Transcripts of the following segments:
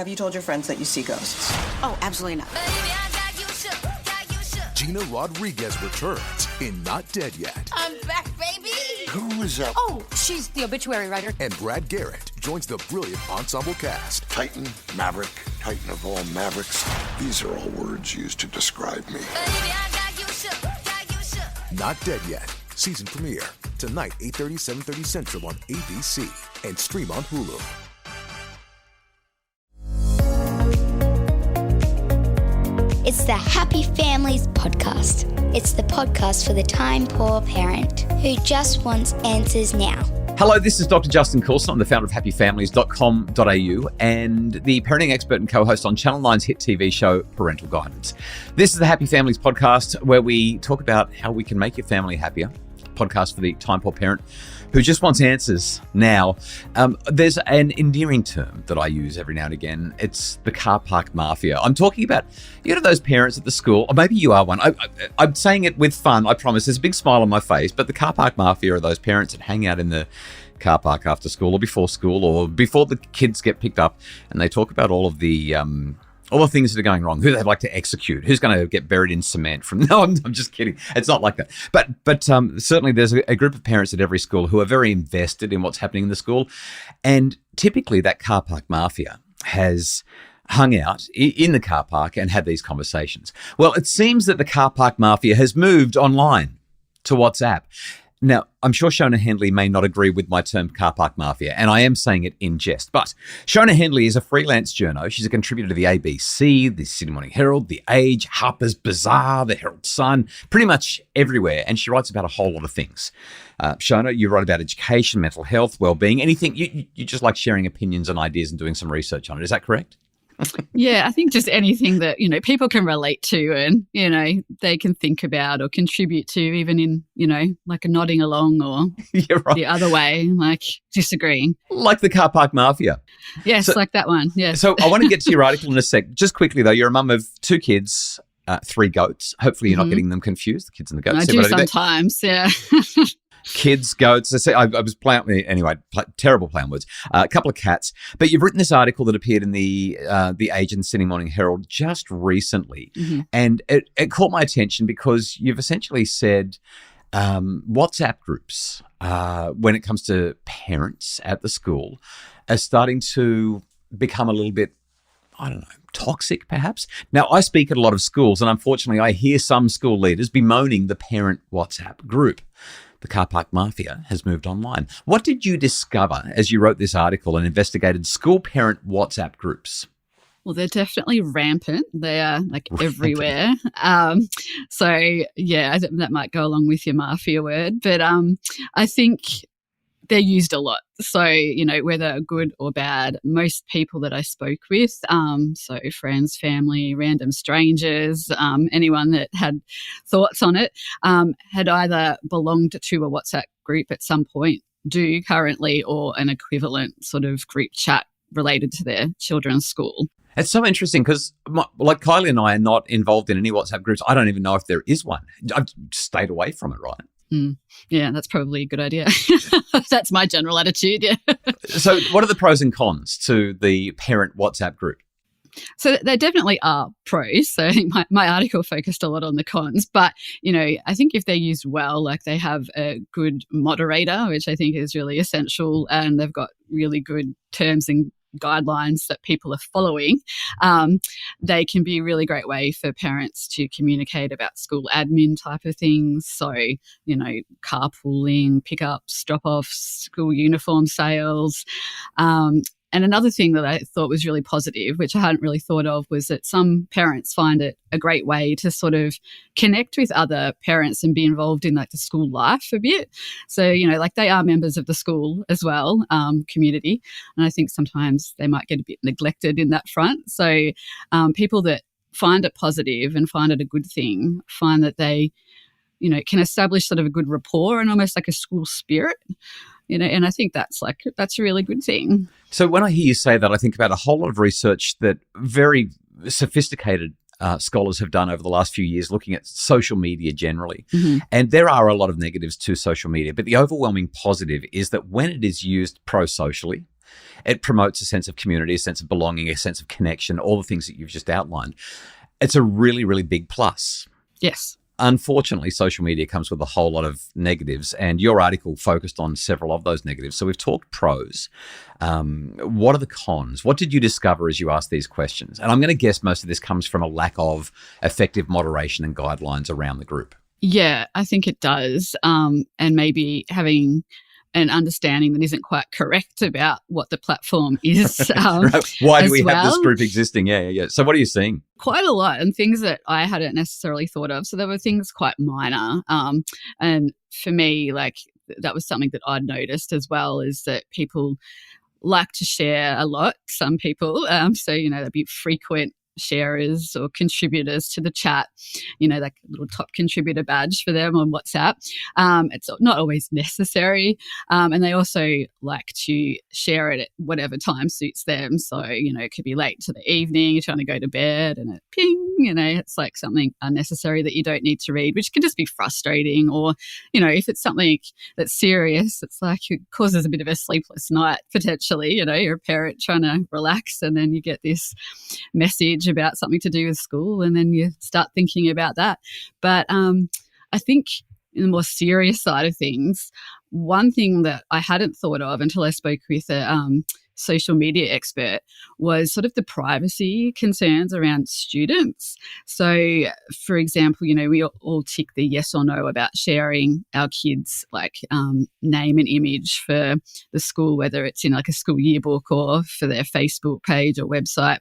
Have you told your friends that you see ghosts? Oh, absolutely not. Gina Rodriguez returns in Not Dead Yet. I'm back, baby. Who is that? Oh, she's the obituary writer. And Brad Garrett joins the brilliant ensemble cast. Titan, Maverick, Titan of all Mavericks. These are all words used to describe me. Not Dead Yet. Season premiere. Tonight, 8:30, 7:30 Central on ABC. And stream on Hulu. It's the Happy Families podcast. It's the podcast for the time-poor parent who just wants answers now. Hello, this is Dr. Justin Coulson. I'm the founder of happyfamilies.com.au and the parenting expert and co-host on Channel 9's hit TV show, Parental Guidance. This is the Happy Families podcast where we talk about how we can make your family happier. Podcast for the time-poor parent who just wants answers now. There's an endearing term that I use every now and again. It's the car park mafia. I'm talking about, you know, those parents at the school, or maybe you are one. I'm saying it with fun, I promise. There's a big smile on my face, but the car park mafia are those parents that hang out in the car park after school or before the kids get picked up, and they talk about all the things that are going wrong, who they'd like to execute, who's going to get buried in cement from... No, I'm just kidding. It's not like that. But certainly there's a group of parents at every school who are very invested in what's happening in the school. And typically that car park mafia has hung out in the car park and had these conversations. Well, it seems that the car park mafia has moved online to WhatsApp. Now, I'm sure Shona Hendley may not agree with my term car park mafia, and I am saying it in jest. But Shona Hendley is a freelance journo. She's a contributor to the ABC, the Sydney Morning Herald, The Age, Harper's Bazaar, the Herald Sun, pretty much everywhere. And she writes about a whole lot of things. Shona, you write about education, mental health, well-being, anything. You just like sharing opinions and ideas and doing some research on it. Is that correct? Yeah, I think just anything that, people can relate to and, they can think about or contribute to, even in, like a nodding along or right. The other way, like disagreeing. Like the car park mafia. Yes, like that one, yes. So I want to get to your article in a sec. Just quickly, though, you're a mum of 2 kids, 3 goats. Hopefully you're not getting them confused, the kids and the goats. I do sometimes, yeah. Kids, goats. I was playing, anyway, terrible playing words. A couple of cats. But you've written this article that appeared in the Age and Sydney Morning Herald just recently. Mm-hmm. And it caught my attention because you've essentially said WhatsApp groups, when it comes to parents at the school, are starting to become a little bit, I don't know, toxic perhaps. Now, I speak at a lot of schools, and unfortunately I hear some school leaders bemoaning the parent WhatsApp group. The car park mafia has moved online. What did you discover as you wrote this article and investigated school parent WhatsApp groups? Well, they're definitely rampant. They are like everywhere. So, yeah, that might go along with your mafia word. But I think they're used a lot. So, whether good or bad, most people that I spoke with, so friends, family, random strangers, anyone that had thoughts on it, had either belonged to a WhatsApp group at some point, do currently, or an equivalent sort of group chat related to their children's school. It's so interesting because, like Kylie and I are not involved in any WhatsApp groups. I don't even know if there is one. I've stayed away from it, right? Yeah, that's probably a good idea. That's my general attitude, yeah. So what are the pros and cons to the parent WhatsApp group? So there definitely are pros. So I think my article focused a lot on the cons. But, I think if they're used well, like they have a good moderator, which I think is really essential, and they've got really good terms and guidelines that people are following, they can be a really great way for parents to communicate about school admin type of things. So, carpooling, pickups, drop-offs, school uniform sales. And another thing that I thought was really positive, which I hadn't really thought of, was that some parents find it a great way to sort of connect with other parents and be involved in like the school life a bit. So, like they are members of the school as well, community. And I think sometimes they might get a bit neglected in that front. So people that find it positive and find it a good thing, find that they, can establish sort of a good rapport and almost like a school spirit. And I think that's a really good thing. So when I hear you say that, I think about a whole lot of research that very sophisticated scholars have done over the last few years looking at social media generally. Mm-hmm. And there are a lot of negatives to social media, but the overwhelming positive is that when it is used pro-socially, It promotes a sense of community, a sense of belonging, a sense of connection, all the things that you've just outlined. It's a really, really big plus. Yes. Unfortunately, social media comes with a whole lot of negatives, and your article focused on several of those negatives. So we've talked pros. What are the cons? What did you discover as you asked these questions? And I'm going to guess most of this comes from a lack of effective moderation and guidelines around the group. Yeah, I think it does. And maybe having an understanding that isn't quite correct about what the platform is. Right. Why do we have this well. group existing? Yeah. So what are you seeing? Quite a lot, and things that I hadn't necessarily thought of. So there were things quite minor. And for me, like, that was something that I'd noticed as well, is that people like to share a lot, some people. So, there'd be frequent sharers or contributors to the chat, like a little top contributor badge for them on WhatsApp. It's not always necessary. And they also like to share it at whatever time suits them. So, it could be late to the evening, you're trying to go to bed and it ping, it's like something unnecessary that you don't need to read, which can just be frustrating. Or, if it's something that's serious, it's like it causes a bit of a sleepless night potentially. You're a parent trying to relax and then you get this message about something to do with school, and then you start thinking about that. But I think in the more serious side of things, one thing that I hadn't thought of until I spoke with a social media expert was sort of the privacy concerns around students. So, for example, we all tick the yes or no about sharing our kids' name and image for the school, whether it's in like a school yearbook or for their Facebook page or website.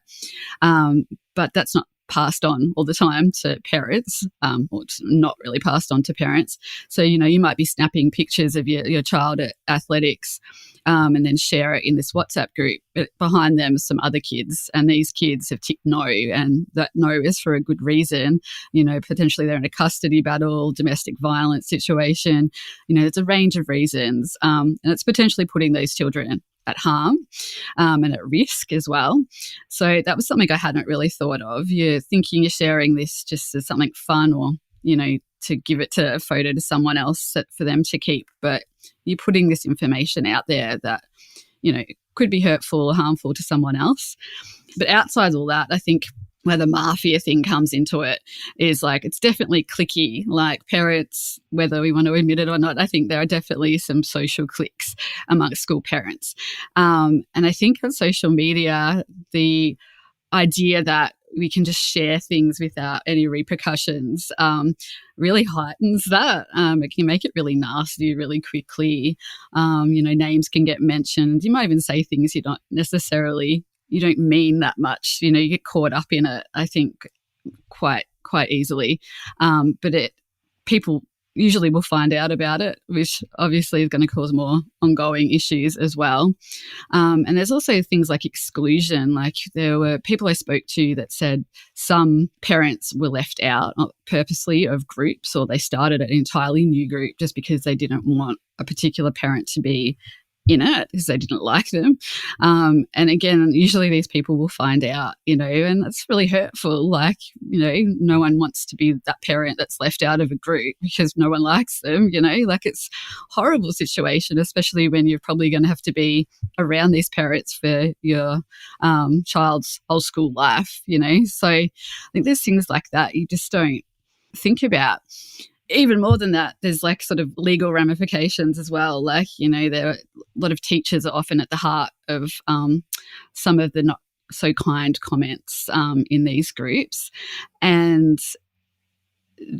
But that's not passed on all the time to parents, or it's not really passed on to parents. So, you might be snapping pictures of your child at athletics and then share it in this WhatsApp group. But behind them are some other kids, and these kids have ticked no, and that no is for a good reason. Potentially they're in a custody battle, domestic violence situation. There's a range of reasons, and it's potentially putting those children at harm and at risk as well. So that was something I hadn't really thought of. You're thinking you're sharing this just as something fun, or, to give it to a photo to someone else for them to keep. But you're putting this information out there that, could be hurtful or harmful to someone else. But outside all that, I think where the mafia thing comes into it is it's definitely cliquey. Like parents, whether we want to admit it or not, I think there are definitely some social cliques amongst school parents. And I think on social media, the idea that we can just share things without any repercussions really heightens that. It can make it really nasty really quickly. Names can get mentioned. You might even say things you don't mean that much. You get caught up in it, I think, quite easily. But people usually will find out about it, which obviously is going to cause more ongoing issues as well. And there's also things like exclusion. Like there were people I spoke to that said some parents were left out purposely of groups, or they started an entirely new group just because they didn't want a particular parent to be in it because they didn't like them. And again, usually these people will find out, and it's really hurtful. No one wants to be that parent that's left out of a group because no one likes them, it's a horrible situation, especially when you're probably going to have to be around these parents for your child's whole school life, So I think there's things like that you just don't think about. Even more than that, there's sort of legal ramifications as well. There are a lot of teachers are often at the heart of some of the not so kind comments in these groups. And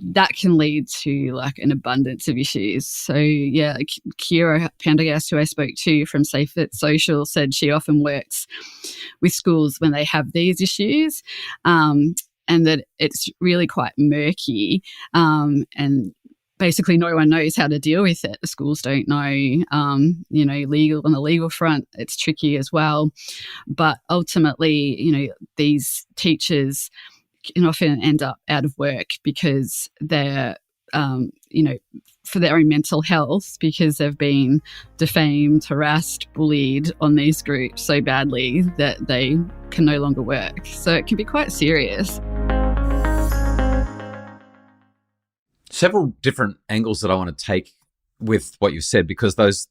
that can lead to an abundance of issues. So Kira Pendergast, who I spoke to from Safe It Social, said she often works with schools when they have these issues. And that it's really quite murky, and basically no one knows how to deal with it. The schools don't know, legal on the legal front, it's tricky as well. But ultimately, these teachers can often end up out of work because they're, for their own mental health, because they've been defamed, harassed, bullied on these groups so badly that they can no longer work. So it can be quite serious. Several different angles that I want to take with what you said, because those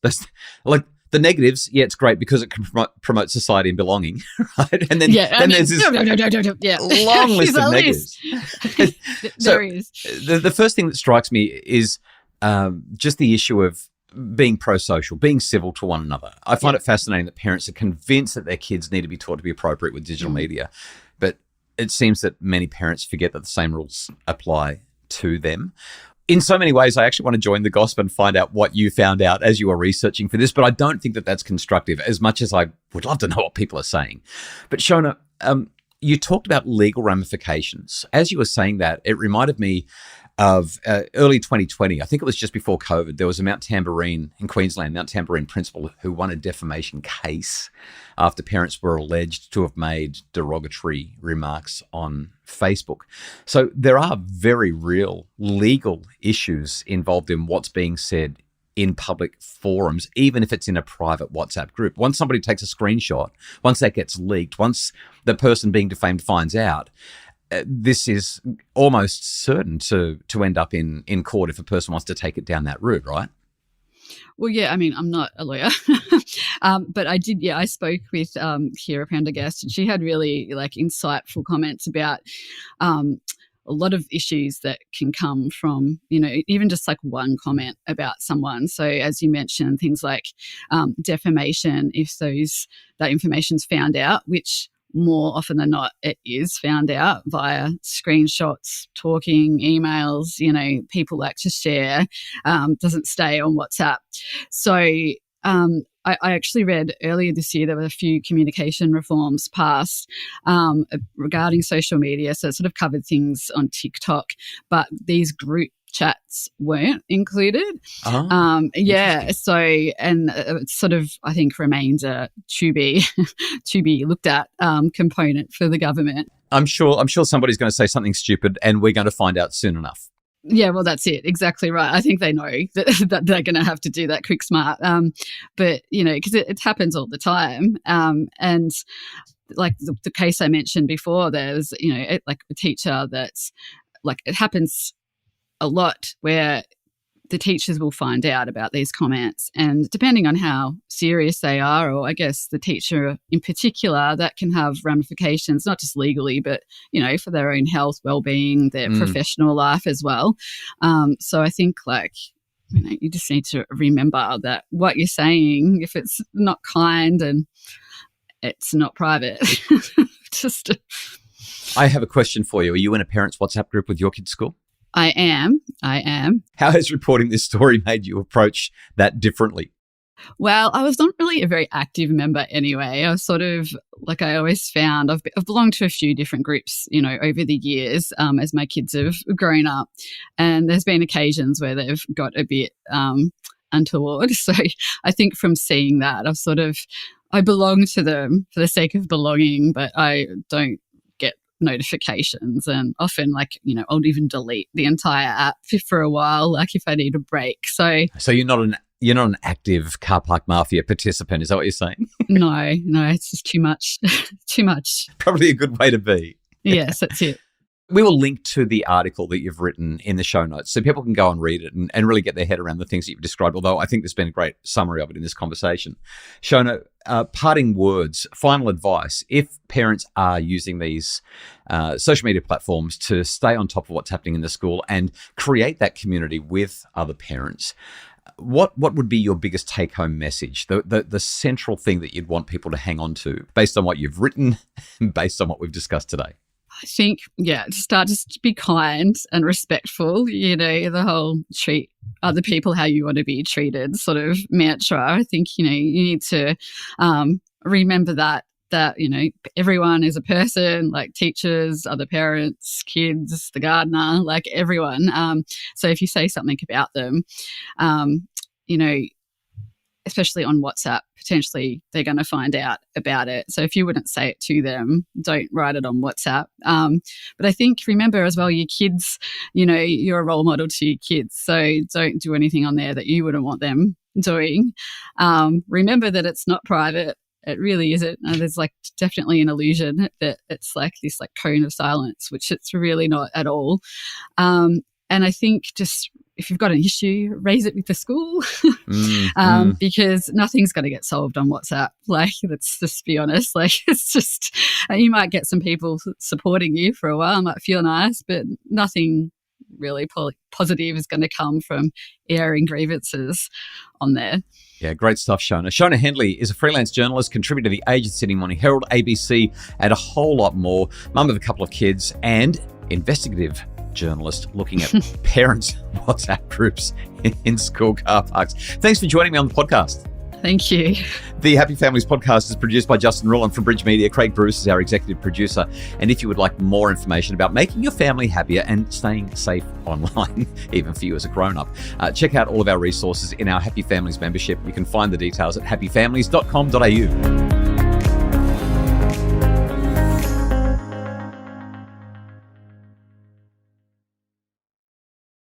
The negatives, yeah, it's great because it can promote society and belonging, right? And then, there's this long list of negatives. There is. The first thing that strikes me is just the issue of being pro-social, being civil to one another. I find it fascinating that parents are convinced that their kids need to be taught to be appropriate with digital media, but it seems that many parents forget that the same rules apply to them. In so many ways, I actually want to join the gossip and find out what you found out as you were researching for this, but I don't think that that's constructive as much as I would love to know what people are saying. But Shona, you talked about legal ramifications. As you were saying that, it reminded me of early 2020. I think it was just before COVID. There was a Mount Tamborine in Queensland, Mount Tamborine principal who won a defamation case after parents were alleged to have made derogatory remarks on Facebook. So there are very real legal issues involved in what's being said in public forums, even if it's in a private WhatsApp group. Once somebody takes a screenshot, once that gets leaked, once the person being defamed finds out, this is almost certain to end up in court if a person wants to take it down that route, right? Well, yeah, I mean, I'm not a lawyer, but I spoke with Kira Prendergast, and she had really insightful comments about a lot of issues that can come from, even just one comment about someone. So as you mentioned, things like defamation, if that information's found out, which more often than not, it is found out via screenshots, talking, emails, people like to share, doesn't stay on WhatsApp. So I actually read earlier this year there were a few communication reforms passed regarding social media. So it sort of covered things on TikTok, but these group chats weren't included. So and it sort of, I think, remains a to be looked at component for the government. I'm sure somebody's going to say something stupid, and we're going to find out soon enough. Yeah, well, that's it. Exactly right. I think they know that they're going to have to do that quick smart. But because it happens all the time. And like the case I mentioned before, there's a teacher that's it happens a lot where the teachers will find out about these comments, and depending on how serious they are, or I guess the teacher in particular, that can have ramifications, not just legally, but, for their own health, well-being, their professional life as well. So I think you just need to remember that what you're saying, if it's not kind and it's not private, I have a question for you. Are you in a parents' WhatsApp group with your kids' school? I am. How has reporting this story made you approach that differently? Well, I was not really a very active member anyway. I was sort of, I always found, I've belonged to a few different groups, over the years as my kids have grown up. And there's been occasions where they've got a bit untoward. So I think from seeing that, I belong to them for the sake of belonging, but I don't get notifications, and often I'll even delete the entire app for a while, if I need a break. So you're not an active car park mafia participant, is that what you're saying? No, it's just too much. Probably a good way to be. Yes, that's it. We will link to the article that you've written in the show notes so people can go and read it and really get their head around the things that you've described, although I think there's been a great summary of it in this conversation. Shona, parting words, final advice, if parents are using these social media platforms to stay on top of what's happening in the school and create that community with other parents, what would be your biggest take-home message, the central thing that you'd want people to hang on to based on what you've written, based on what we've discussed today? I think, to be kind and respectful, the whole treat other people how you want to be treated sort of mantra. I think, you need to remember that everyone is a person, teachers, other parents, kids, the gardener, everyone. So if you say something about them, especially on WhatsApp, potentially they're going to find out about it. So if you wouldn't say it to them, don't write it on WhatsApp. But I think, remember as well, your kids, you're a role model to your kids. So don't do anything on there that you wouldn't want them doing. Remember that it's not private. It really isn't. There's definitely an illusion that it's this cone of silence, which it's really not at all. And I think just if you've got an issue, raise it with the school because nothing's going to get solved on WhatsApp. Like, let's just be honest. Like, it's just, you might get some people supporting you for a while, might feel nice, but nothing really positive is going to come from airing grievances on there. Yeah, great stuff, Shona. Shona Hendley is a freelance journalist, contributor to the Age of Sydney Morning Herald, ABC, and a whole lot more. Mum of a couple of kids and investigative journalist looking at parents' WhatsApp groups in school car parks. Thanks for joining me on the podcast. Thank you. The Happy Families podcast is produced by Justin Rullan from Bridge Media. Craig Bruce is our executive producer. And if you would like more information about making your family happier and staying safe online, even for you as a grown-up, check out all of our resources in our Happy Families membership. You can find the details at happyfamilies.com.au.